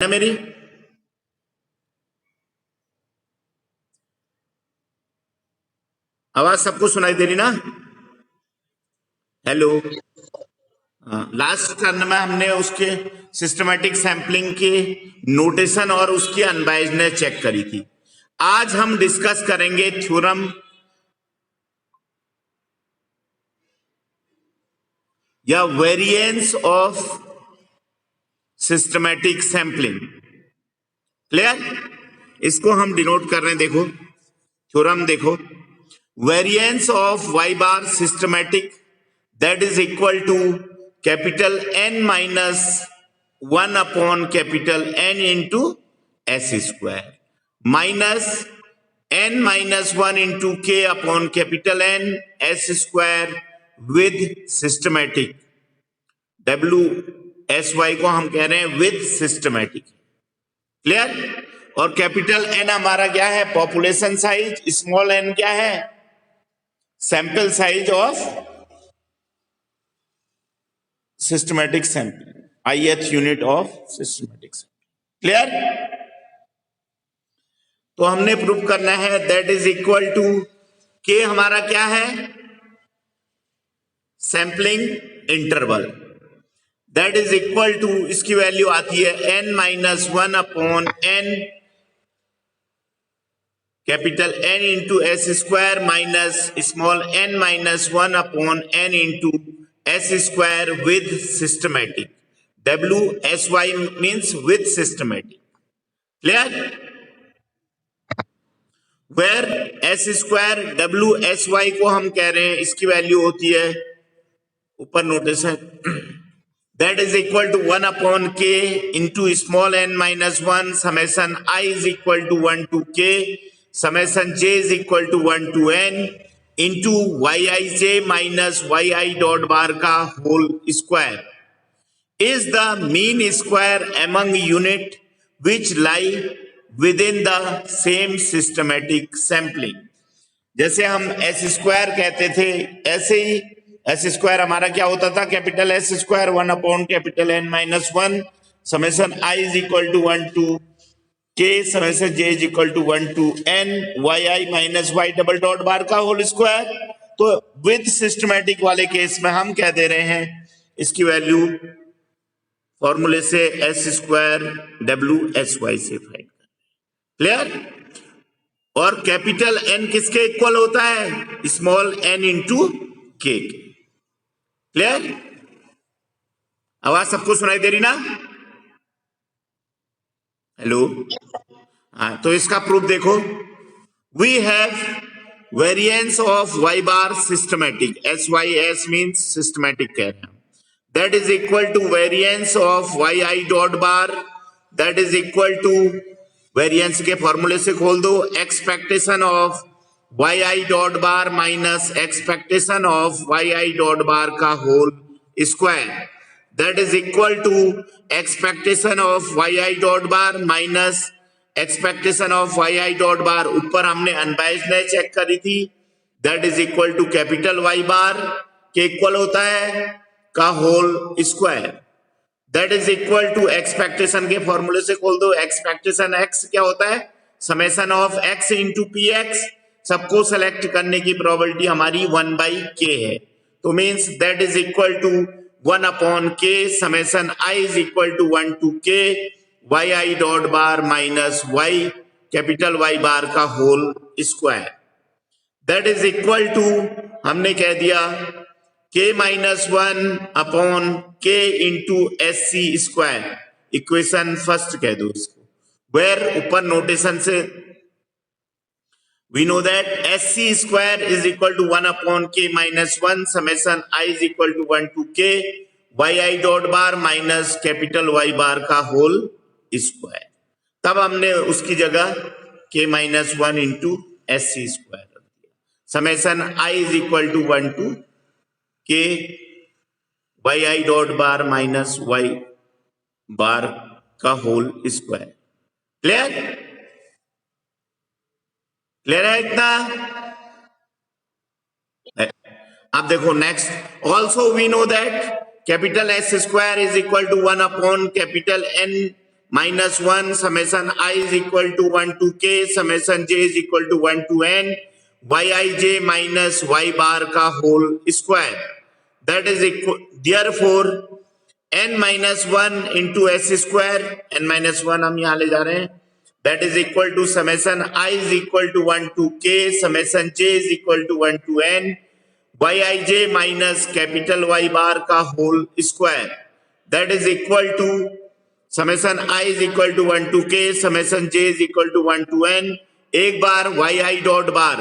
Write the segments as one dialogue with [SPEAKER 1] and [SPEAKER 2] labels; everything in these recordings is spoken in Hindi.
[SPEAKER 1] है मेरी? आवाज सबको सुनाई दे रही ना? हेलो। लास्ट टर्न में हमने उसके सिस्टमैटिक सैंपलिंग के नोटेशन और उसकी अनबायस्डनेस चेक करी थी। आज हम डिस्कस करेंगे थ्योरम या variance of systematic sampling. Clear? इसको हम डिनोट कर रहे हैं, देखो थ्योरम देखो, variance of y bar systematic that is equal to capital N minus 1 upon capital N into S square minus N minus 1 into K upon capital N S square with systematic। W S Y को हम कह रहे हैं with systematic। क्लियर? और कैपिटल N हमारा क्या है? Population size. स्मॉल n क्या है? Sample size of systematic sampling, ith unit of systematic sampling. Clear? तो हमने प्रूव करना है दैट इज इक्वल टू के हमारा क्या है? Sampling interval. That is equal to, इसकी वैल्यू आती है n minus 1 upon n capital N into S square minus small n minus 1 upon n into S square with systematic। WSY means with systematic। Clear? Where S square WSY को हम कह रहे हैं, इसकी वैल्यू होती है, ऊपर नोटिस है, that is equal to 1 upon K into small n minus 1 summation I is equal to 1 to K summation J is equal to 1 to N into yij minus yi dot bar का whole square is the mean square among unit which lie within the same systematic sampling. जैसे हम एस स्क्वायर कहते थे, ऐसे ही एस स्क्वायर हमारा क्या होता था? Capital S square 1 upon capital N minus 1 summation I is equal to 1 to K summation J is equal to 1 to N yi minus y double dot bar का होल स्क्वायर। तो विद सिस्टमैटिक वाले केस में हम क्या दे रहे हैं? इसकी वैल्यू फॉर्मूले से एस स्क्वायर WSY से फाइंड कर। क्लियर? और कैपिटल N किसके इक्वल होता है? Small n into K। Clear? आवाज सबको सुनाई दे रही ना? हेलो। हाँ, तो इसका प्रूफ देखो, we have variance of y bar systematic, SYS means systematic कह रहे हैं, that is equal to variance of yi dot bar, that is equal to, variance के फॉर्मूले से खोल दो, expectation of yi dot bar minus expectation of yi dot bar का whole square, that is equal to expectation of yi dot bar minus expectation of yi dot bar, ऊपर हमने अनबायस्डनेस चेक करी थी, that is equal to capital Y bar के इक्वल होता है का whole square, that is equal to expectation के फॉर्मूले से खोल दो, एक्सपेक्टेशन x क्या होता है? Summation of x into P X, सबको सेलेक्ट करने की प्रोबेबिलिटी हमारी 1/k है, तो means that is equal to 1 upon K summation I is equal to 1 to K yi dot bar minus y capital Y bar का whole square, that is equal to, हमने कह दिया K minus 1 upon K into SC square, equation first कह दो इसको, वेर ऊपर नोटेशन से we know that SC square is equal to 1 upon K minus 1 summation I is equal to 1 to K yi dot bar minus capital Y bar का होल स्क्वायर। तब हमने उसकी जगह K minus 1 into SC square रख दिया, summation I is equal to 1 to K yi dot bar minus y bar का होल स्क्वायर। क्लियर? क्लियर है इतना? अब देखो next, also we know that capital S square is equal to 1 upon capital N -1 summation I is equal to 1 to k summation j is equal to 1 to n yij minus y bar का whole square. That is equal, therefore n minus 1 into s square, n minus 1 हम यहाँ ले जा रहे हैं, that is equal to summation I is equal to 1 to k summation j is equal to 1 to n yij minus capital Y bar का whole square. That is equal to summation I is equal to 1 to k summation j is equal to 1 to n. एक बार yi डॉट बार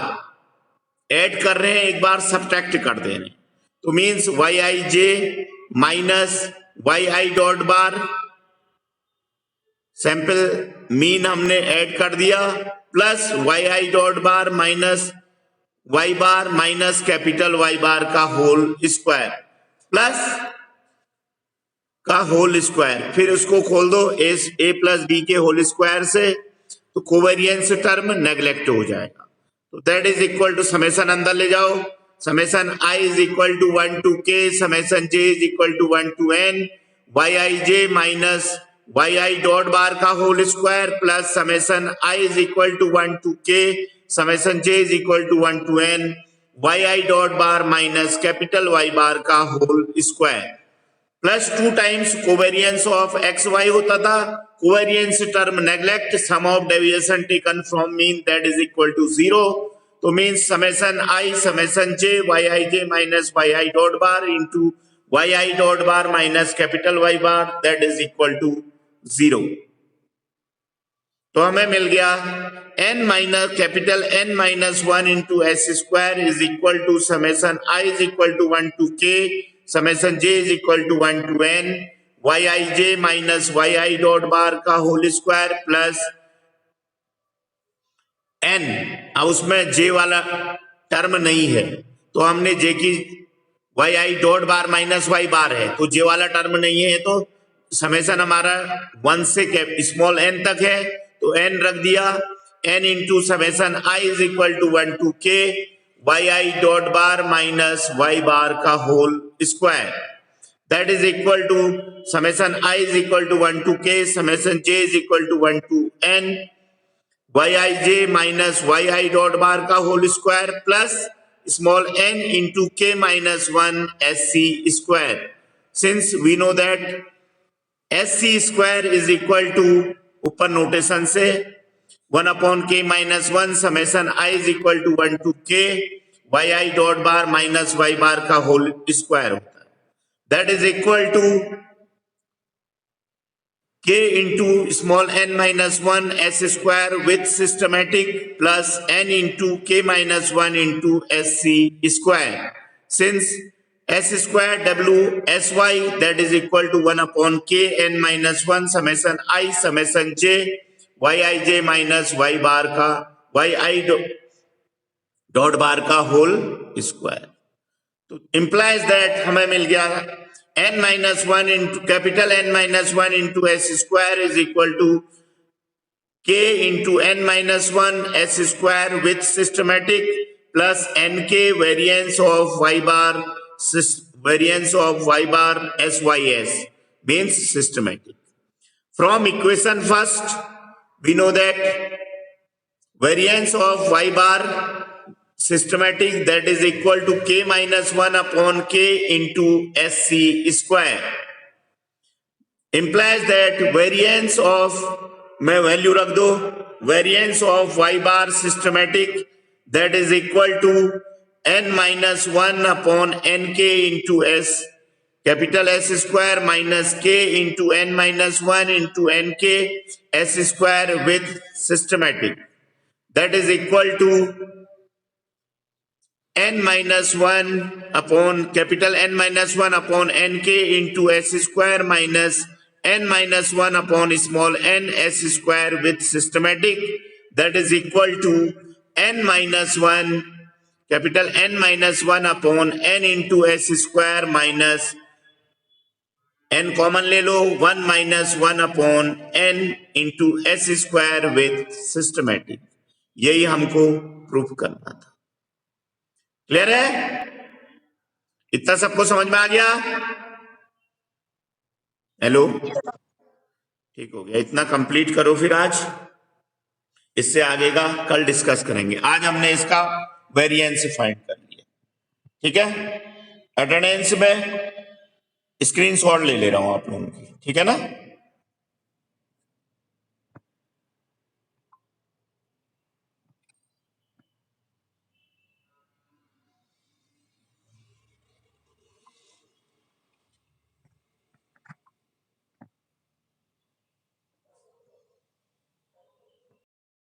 [SPEAKER 1] ऐड कर रहे हैं, एक बार सब्ट्रैक्ट कर दे रहे हैं, तो means yij minus yi dot bar sample mean हमने ऐड कर दिया plus yi dot bar minus y bar minus capital Y bar का होल स्क्वायर प्लस का होल स्क्वायर, फिर उसको खोल दो a प्लस बी के होल स्क्वायर से, तो कोवेरियंस टर्म नेग्लेक्ट हो जाएगा. तो that is equal to summation अंदर ले जाओ, summation I is equal to 1 to k summation j is equal to 1 to n yij minus yi dot bar का whole square plus summation I is equal to 1 to k summation j is equal to 1 to n yi dot bar minus capital Y bar का whole square plus 2 times covariance of X Y होता था, covariance term neglect, sum of deviation taken from mean that is equal to 0. तो means summation I summation j yij minus yi dot bar into yi dot bar minus capital Y bar that is equal to 0. तो हमें मिल गया n minus capital N minus 1 into S square is equal to summation I is equal to 1 to k summation j is equal to 1 to n yij minus yi dot bar का होल स्क्वायर प्लस n. अब उसमें j वाला टर्म नहीं है तो हमने j की yi dot bar minus y बार है तो j वाला टर्म नहीं है, तो समेशन हमारा 1 से स्मॉल n तक है तो n रख दिया, n into summation I is equal to 1 to k yi dot bar minus y bar का whole square that is equal to summation I is equal to 1 to k summation j is equal to 1 to n yij minus yi dot bar का whole square plus small n into k minus 1 sc square. Since we know that sc square is equal to ऊपर नोटेशन से 1 upon k minus 1 summation I is equal to 1 to k yi dot bar minus y bar का होल स्क्वायर होता है that is equal to k into small n minus 1 s square with systematic plus n into k minus 1 into sc square. Since s square w sy that is equal to 1 upon k n minus 1 summation I summation j yij minus y bar का yi डॉट बार का होल स्क्वायर. तो इंप्लाइज दैट हमें मिल गया n minus 1 into capital N minus 1 into S square is equal to k into n minus 1 s square with systematic plus nk variance of y bar sys means systematic. From equation first we know that variance of y bar systematic that is equal to k minus 1 upon k into sc square implies that variance of मैं वैल्यू रख दो variance of y bar systematic that is equal to n minus 1 upon nk into s capital S square minus k into n minus 1 into nk s square with systematic that is equal to n minus 1 upon capital N minus 1 upon nk into s square minus n minus 1 upon small n s square with systematic that is equal to n minus 1 capital N minus 1 upon n into s square minus n common ले लो 1 minus 1 upon n into s square with systematic. यही हमको प्रूफ करना था. क्लियर है? इतना सबको समझ में आ गया? हेलो, ठीक हो गया, इतना कंप्लीट करो फिर आज, इससे आगे का कल डिस्कस करेंगे। आज हमने इसका वेरिएंस फाइंड कर लिया, ठीक है। अटेंडेंस में स्क्रीनशॉट ले रहा हूं आप लोगों की, ठीक है ना।